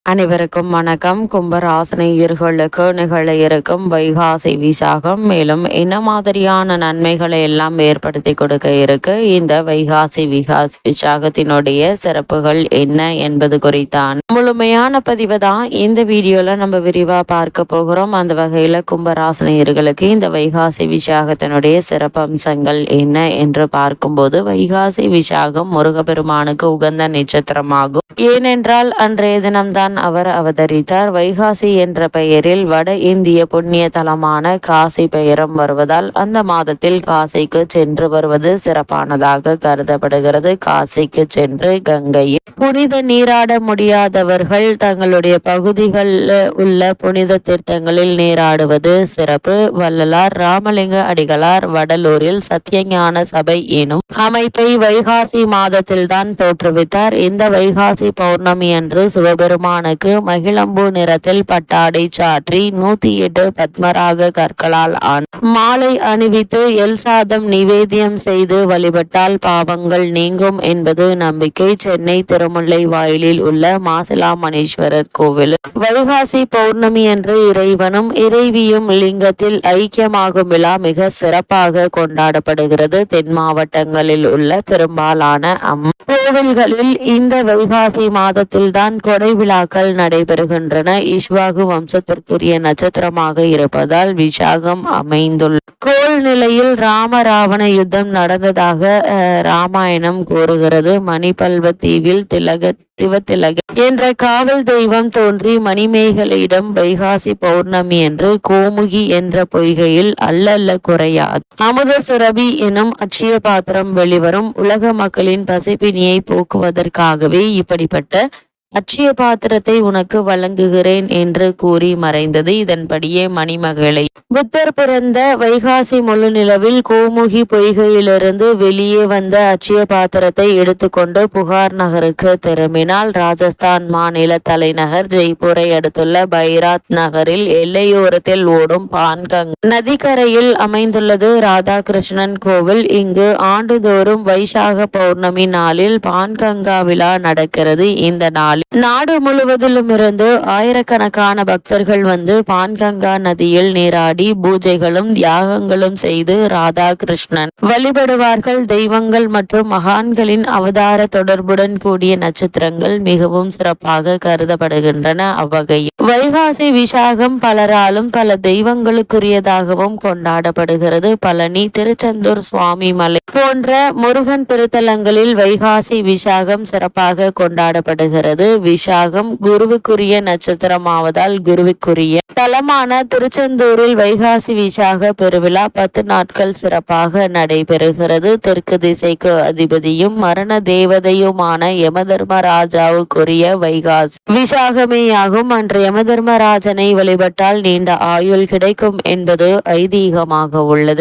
அனைவருக்கும் வணக்கம். கும்பராசினியர்களுக்கு நிகழ இருக்கும் வைகாசி விசாகம் மேலும் என்ன மாதிரியான நன்மைகளை எல்லாம் ஏற்படுத்தி கொடுக்க இருக்கு, இந்த வைகாசி விசாகத்தினுடைய சிறப்புகள் என்ன என்பது குறித்தான் முழுமையான பதிவு தான் இந்த வீடியோல நம்ம விரிவா பார்க்க போகிறோம். அந்த வகையில கும்பராசினியர்களுக்கு இந்த வைகாசி விசாகத்தினுடைய சிறப்பம்சங்கள் என்ன என்று பார்க்கும்போது, வைகாசி விசாகம் முருகப்பெருமானுக்கு உகந்த நட்சத்திரமாகும். ஏனென்றால் அன்றைய தினம்தான் அவர் அவதரித்தார். வைகாசி என்ற பெயரில் வட இந்திய புண்ணிய தலமான காசி பெயரும் வருவதால் அந்த மாதத்தில் காசிக்கு சென்று வருவது சிறப்பானதாக கருதப்படுகிறது. காசிக்கு சென்று கங்கையில் புனித நீராட முடியாதவர்கள் தங்களுடைய பகுதிகளில் உள்ள புனித தீர்த்தங்களில் நீராடுவது சிறப்பு. வள்ளலார் ராமலிங்க அடிகளார் வடலூரில் சத்தியஞான சபை எனும் அமைப்பை வைகாசி மாதத்தில்தான் தோற்றுவித்தார். இந்த வைகாசி பௌர்ணமி அன்று சிவபெருமானுக்கு மகிழம்பூ நிறத்தில் பட்டாடை சாற்றி 108 பத்மராக கற்களால் மாலை அணிவித்து எல் சாதம் நிவேத்தியம் செய்து வழிபட்டால் பாவங்கள் நீங்கும் என்பது நம்பிக்கை. சென்னை திருமுல்லை வாயிலில் உள்ள மாசிலாமணீஸ்வரர் கோவில் வைகாசி பௌர்ணமி அன்று இறைவனும் இறைவியும் லிங்கத்தில் ஐக்கியமாகும் விழா மிக சிறப்பாக கொண்டாடப்படுகிறது. தென் மாவட்டங்களில் உள்ள பெரும்பாலான கோவில்களில் இந்த வைகாசி மாதத்தில் தான் கொடை விழாக்கள் நடைபெறுகின்றன. இஷ்வாகு வம்சத்திற்குரிய நட்சத்திரமாக இருப்பதால் விசாகம் அமைந்துள்ள கோள் நிலையில் ராம ராவண யுத்தம் நடந்ததாக ராமாயணம் கூறுகிறது. மணிபல்வ தீவில் திவத்திலக என்ற காவல் தெய்வம் தோன்றி மணிமேகலையிடம் வைகாசி பௌர்ணமி என்று கோமுகி என்ற பொய்கையில் அல்ல குறையாது அமுத சுரபி எனும் அட்சய பாத்திரம் வெளிவரும். உலக மக்களின் பசிப்பினியை போக்குவதற்காகவே இப்படிப்பட்ட அட்சய பாத்திரத்தை உனக்கு வழங்குகிறேன் என்று கூறி மறைந்தது. இதன்படியே மணிமகளை புத்தர் பிறந்த வைகாசி முழு நிலவில் கோமுகி பொய்கையிலிருந்து வெளியே வந்த அட்சய பாத்திரத்தை எடுத்துக்கொண்டு புகார் நகருக்கு திரும்பினாள். ராஜஸ்தான் மாநில தலைநகர் ஜெய்ப்பூரை அடுத்துள்ள பைராத் நகரில் எல்லையோரத்தில் ஓடும் பான்கங் நதிக்கரையில் அமைந்துள்ளது ராதாகிருஷ்ணன் கோவில். இங்கு ஆண்டுதோறும் வைசாக பௌர்ணமி நாளில் பான்கங்கா விழா நடக்கிறது. இந்த நாள் நாடு முழுவதிலும் இருந்து ஆயிரக்கணக்கான பக்தர்கள் வந்து பான்கங்கா நதியில் நீராடி பூஜைகளும் தியாகங்களும் செய்து ராதாகிருஷ்ணன் வழிபடுவார்கள். தெய்வங்கள் மற்றும் மகான்களின் அவதார தொடர்புடன் கூடிய நட்சத்திரங்கள் மிகவும் சிறப்பாக கருதப்படுகின்றன. அவ்வகையில் வைகாசி விசாகம் பலராலும் பல தெய்வங்களுக்குரியதாகவும் கொண்டாடப்படுகிறது. பழனி, திருச்செந்தூர் சுவாமி மலை போன்ற முருகன் திருத்தலங்களில் வைகாசி விசாகம் சிறப்பாக கொண்டாடப்படுகிறது. விசாகம் குருவுக்குரிய நட்சத்திரமாவதால் குருவுக்குரிய தலமான திருச்செந்தூரில் வைகாசி விசாக பெருவிழா 10 நாட்கள் சிறப்பாக நடைபெறுகிறது. தெற்கு திசைக்கு அதிபதியும் மரண தேவதையுமான யமதர்மராஜாவுக்குரிய வைகாசி விசாகமேயாகும். அன்று யமதர்மராஜனை வழிபட்டால் நீண்ட ஆயுள் கிடைக்கும் என்பது ஐதீகமாக உள்ளது.